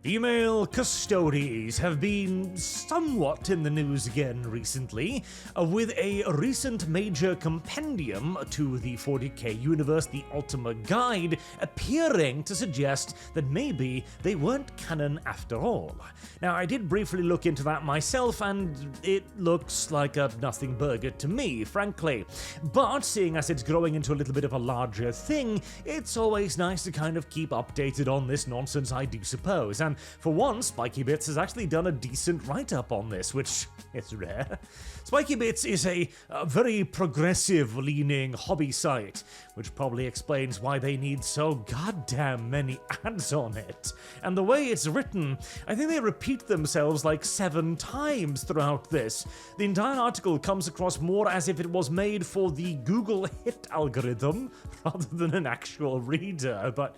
Female Custodes have been somewhat in the news again recently, with a recent major compendium to the 40k universe, the Ultima Guide, appearing to suggest that maybe they weren't canon after all. Now, I did briefly look into that myself, and it looks like a nothing burger to me, frankly. But seeing as it's growing into a little bit of a larger thing, it's always nice to kind of keep updated on this nonsense, I do suppose. And for once, Spiky Bits has actually done a decent write-up on this, which is rare. Spiky Bits is a very progressive-leaning hobby site, which probably explains why they need so goddamn many ads on it. And the way it's written, I think they repeat themselves like 7 times throughout this. The entire article comes across more as if it was made for the Google hit algorithm rather than an actual reader, but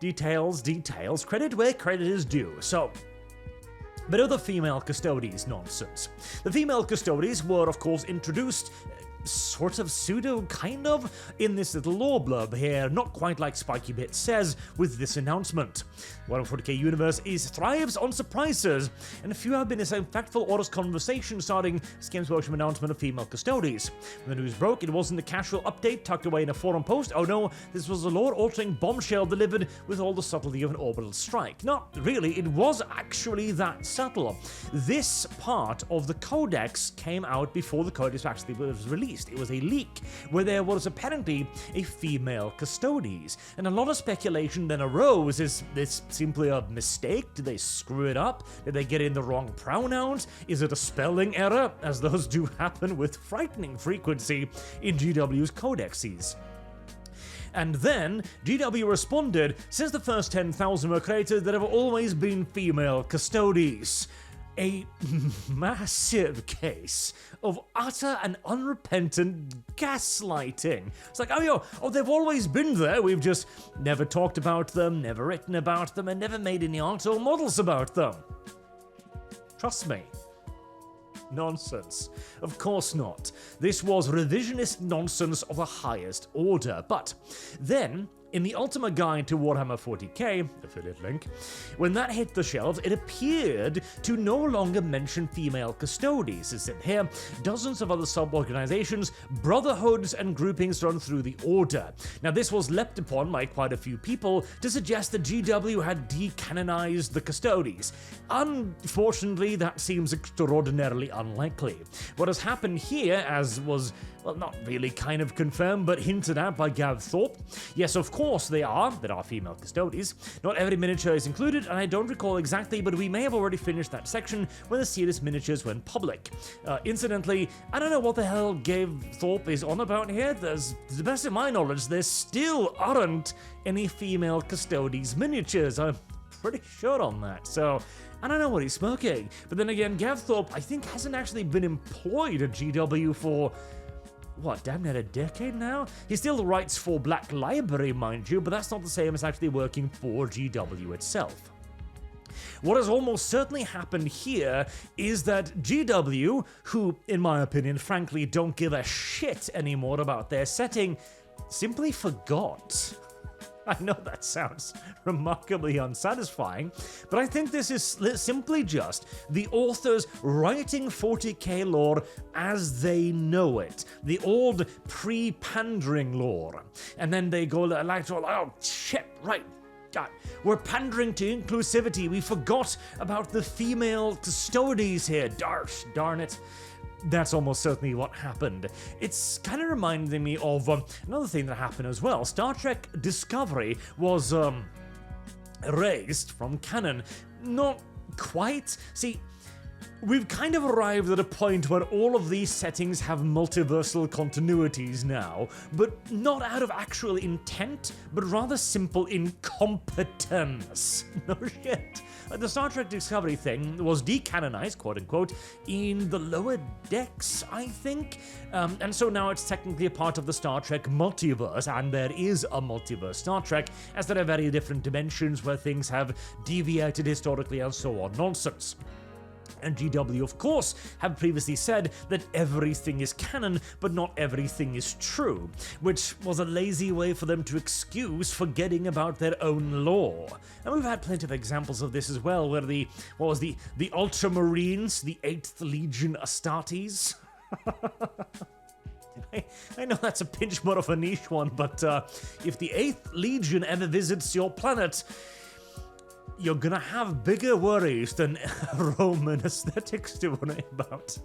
details, credit where credit is due. So, but of the female Custodes nonsense. The female Custodes were, of course, introduced sort of kind of in this little lore blurb here, not quite like Spiky Bit says with this announcement. Warhammer 40k universe thrives on surprises, and a few have been this impactful honest conversation starting this Games Workshop announcement of female Custodes. When the news broke, it wasn't a casual update tucked away in a forum post. Oh no, this was a lore-altering bombshell delivered with all the subtlety of an orbital strike. Not really, it was actually that subtle. This part of the codex came out before the codex actually was released. It was a leak where there was apparently a female Custodes, and a lot of speculation then arose. Is this simply a mistake? Did they screw it up? Did they get in the wrong pronouns? Is it a spelling error, as those do happen with frightening frequency in GW's codexes? And then, GW responded, since the first 10,000 were created, there have always been female Custodes. A massive case of utter and unrepentant gaslighting. It's like, they've always been there, we've just never talked about them, never written about them, and never made any art or models about them. Trust me. Nonsense. Of course not. This was revisionist nonsense of the highest order. But then, in the Ultima Guide to Warhammer 40k, affiliate link, when that hit the shelves, it appeared to no longer mention female Custodes. It's in here, dozens of other sub-organizations, brotherhoods, and groupings run through the order. Now, this was leapt upon by quite a few people to suggest that GW had decanonized the Custodes. Unfortunately, that seems extraordinarily unlikely. What has happened here, as was, well, not really kind of confirmed, but hinted at by Gav Thorpe, yes, of course there are female Custodes. Not every miniature is included, and I don't recall exactly, but we may have already finished that section when the series miniatures went public. Incidentally, I don't know what the hell Gav Thorpe is on about here. To the best of my knowledge, there still aren't any female Custodes miniatures. I'm pretty sure on that, so I don't know what he's smoking. But then again, Gav Thorpe, I think, hasn't actually been employed at GW for what, damn near a decade now? He still writes for Black Library, mind you, but that's not the same as actually working for GW itself. What has almost certainly happened here is that GW, who, in my opinion, frankly don't give a shit anymore about their setting, simply forgot. I know that sounds remarkably unsatisfying, but I think this is simply just the authors writing 40k lore as they know it, the old pre-pandering lore, and then they go like, oh shit, right, God, we're pandering to inclusivity, we forgot about the female Custodes here, darn it. That's almost certainly what happened. It's kind of reminding me of another thing that happened as well. Star Trek Discovery was erased from canon. Not quite. See, we've kind of arrived at a point where all of these settings have multiversal continuities now, but not out of actual intent, but rather simple incompetence. No shit. The Star Trek Discovery thing was decanonized, quote-unquote, in the lower decks, I think, and so now it's technically a part of the Star Trek multiverse, and there is a multiverse Star Trek, as there are very different dimensions where things have deviated historically and so on nonsense. And GW, of course, have previously said that everything is canon, but not everything is true, which was a lazy way for them to excuse forgetting about their own lore. And we've had plenty of examples of this as well, where the Ultramarines, the 8th Legion Astartes. I know that's a pinch more of a niche one, but if the 8th Legion ever visits your planet, you're gonna have bigger worries than Roman aesthetics to worry about.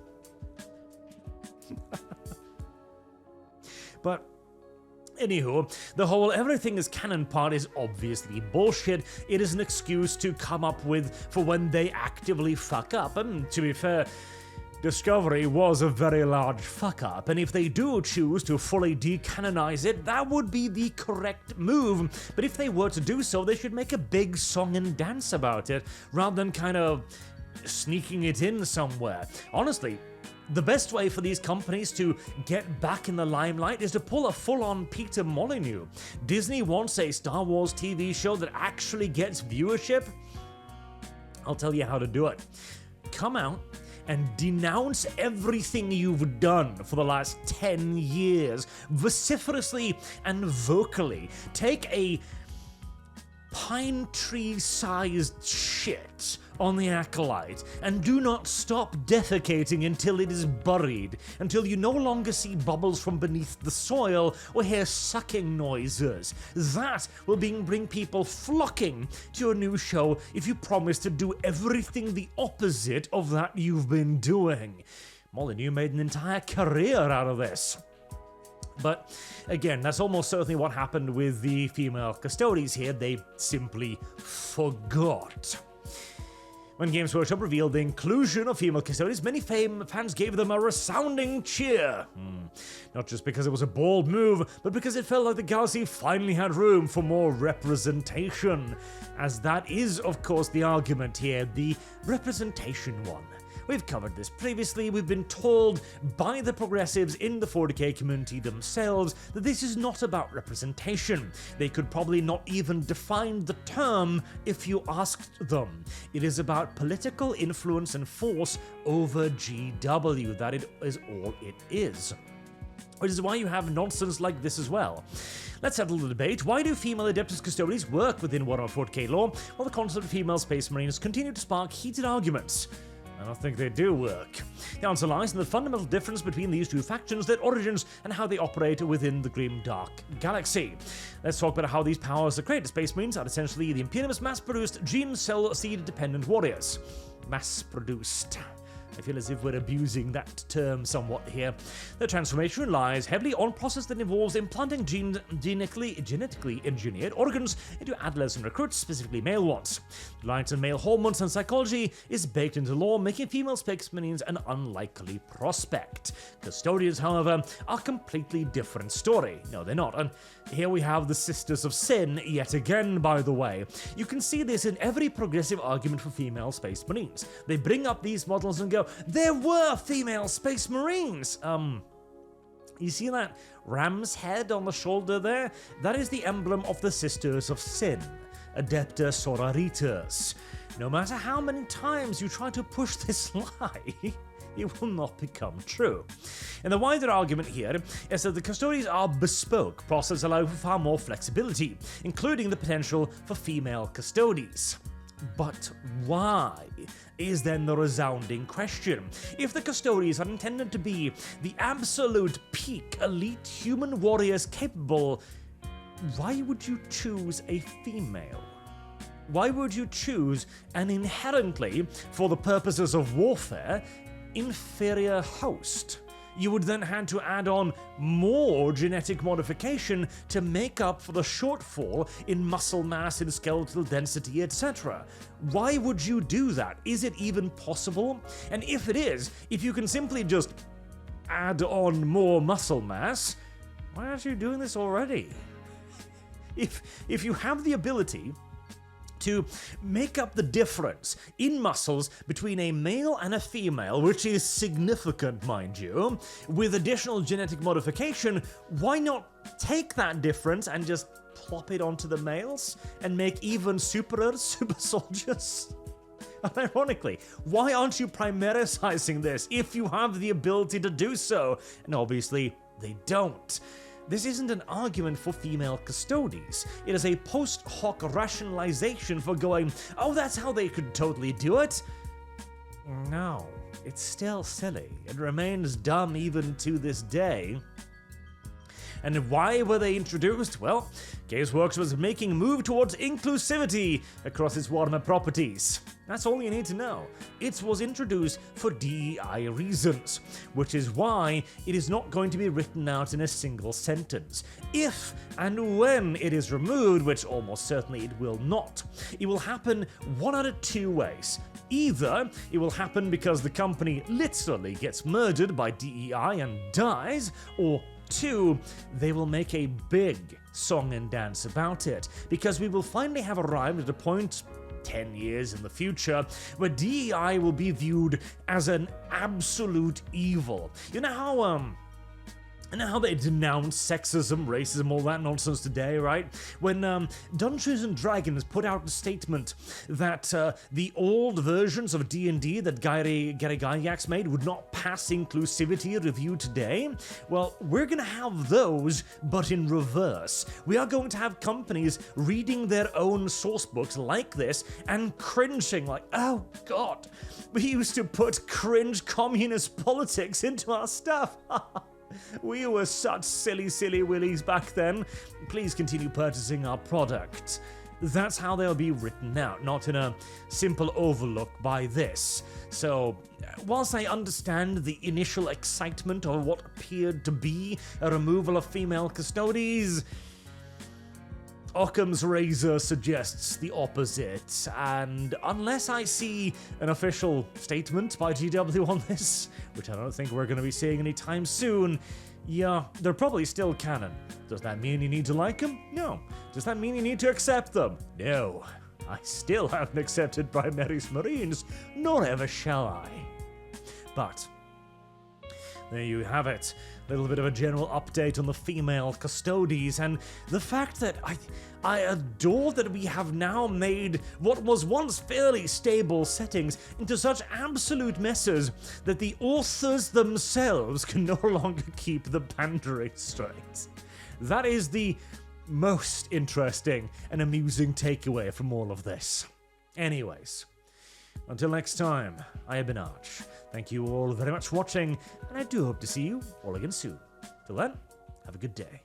But anywho, the whole everything is canon part is obviously bullshit. It is an excuse to come up with for when they actively fuck up. And to be fair, Discovery was a very large fuck up, and if they do choose to fully decanonize it, that would be the correct move. But if they were to do so, they should make a big song and dance about it, rather than kind of sneaking it in somewhere. Honestly, the best way for these companies to get back in the limelight is to pull a full-on Peter Molyneux. Disney wants a Star Wars TV show that actually gets viewership. I'll tell you how to do it. Come out and denounce everything you've done for the last 10 years, vociferously and vocally. Take a pine tree-sized shit on the Acolyte, and do not stop defecating until it is buried, until you no longer see bubbles from beneath the soil or hear sucking noises. That will bring people flocking to your new show if you promise to do everything the opposite of that you've been doing. Molyneux made an entire career out of this. But again, that's almost certainly what happened with the female Custodes here. They simply forgot. When Games Workshop revealed the inclusion of female Custodes, many fans gave them a resounding cheer. Not just because it was a bold move, but because it felt like the galaxy finally had room for more representation. As that is, of course, the argument here, the representation one. We've covered this previously. We've been told by the progressives in the 40k community themselves that this is not about representation. They could probably not even define the term if you asked them. It is about political influence and force over GW. That is all it is. Which is why you have nonsense like this as well. Let's settle the debate. Why do female Adeptus Custodes work within Warhammer 40k lore, while the concept of female Space Marines continue to spark heated arguments? I don't think they do work. The answer lies in the fundamental difference between these two factions, their origins, and how they operate within the grim dark galaxy. Let's talk about how these powers that create the Space Marines are essentially the Imperium's mass-produced gene cell seed-dependent warriors. Mass-produced. I feel as if we're abusing that term somewhat here. The transformation relies heavily on a process that involves implanting genetically engineered organs into adolescent recruits, specifically male ones. The reliance on male hormones and psychology is baked into law, making female Space Marines an unlikely prospect. Custodians, however, are a completely different story. No, they're not. And here we have the Sisters of Sin yet again, by the way. You can see this in every progressive argument for female Space Marines. They bring up these models and go, there were female Space Marines! You see that ram's head on the shoulder there? That is the emblem of the Sisters of Sin, Adepta Sororitas. No matter how many times you try to push this lie, it will not become true. And the wider argument here is that the Custodes are bespoke processes allowing for far more flexibility, including the potential for female Custodes. But why is then the resounding question. If the Custodes are intended to be the absolute peak elite human warriors capable, why would you choose a female? Why would you choose an inherently, for the purposes of warfare, inferior host? You would then have to add on more genetic modification to make up for the shortfall in muscle mass and skeletal density, etc. Why would you do that? Is it even possible? And if it is, if you can simply just add on more muscle mass, why aren't you doing this already? If you have the ability to make up the difference in muscles between a male and a female, which is significant, mind you, with additional genetic modification, why not take that difference and just plop it onto the males and make even super soldiers? Ironically, why aren't you primarising this if you have the ability to do so? And obviously, they don't. This isn't an argument for female Custodes. It is a post hoc rationalization for going, oh, that's how they could totally do it. No, it's still silly. It remains dumb even to this day. And why were they introduced? Well, Games Workshop was making a move towards inclusivity across its Warhammer properties. That's all you need to know. It was introduced for DEI reasons, which is why it is not going to be written out in a single sentence. If and when it is removed, which almost certainly it will not, it will happen one out of two ways. Either it will happen because the company literally gets murdered by DEI and dies, or two, they will make a big song and dance about it, because we will finally have arrived at a point 10 years in the future where DEI will be viewed as an absolute evil. You know how they denounce sexism, racism, all that nonsense today, right? When Dungeons & Dragons put out a statement that the old versions of D&D that Gary Gygax made would not pass inclusivity review today, well, we're going to have those, but in reverse. We are going to have companies reading their own source books like this and cringing like, oh god, we used to put cringe communist politics into our stuff. We were such silly willies back then. Please continue purchasing our product. That's how they'll be written out, not in a simple overlook by this. So, whilst I understand the initial excitement of what appeared to be a removal of female Custodes, Occam's razor suggests the opposite, and unless I see an official statement by GW on this, which I don't think we're going to be seeing anytime soon, yeah, they're probably still canon. Does that mean you need to like them? No. Does that mean you need to accept them? No. I still haven't accepted Primaris Marines, nor ever shall I. But there you have it. A little bit of a general update on the female Custodes, and the fact that I adore that we have now made what was once fairly stable settings into such absolute messes that the authors themselves can no longer keep the pandering straight. That is the most interesting and amusing takeaway from all of this. Anyways, until next time, I have been Arch. Thank you all very much for watching, and I do hope to see you all again soon. Till then, have a good day.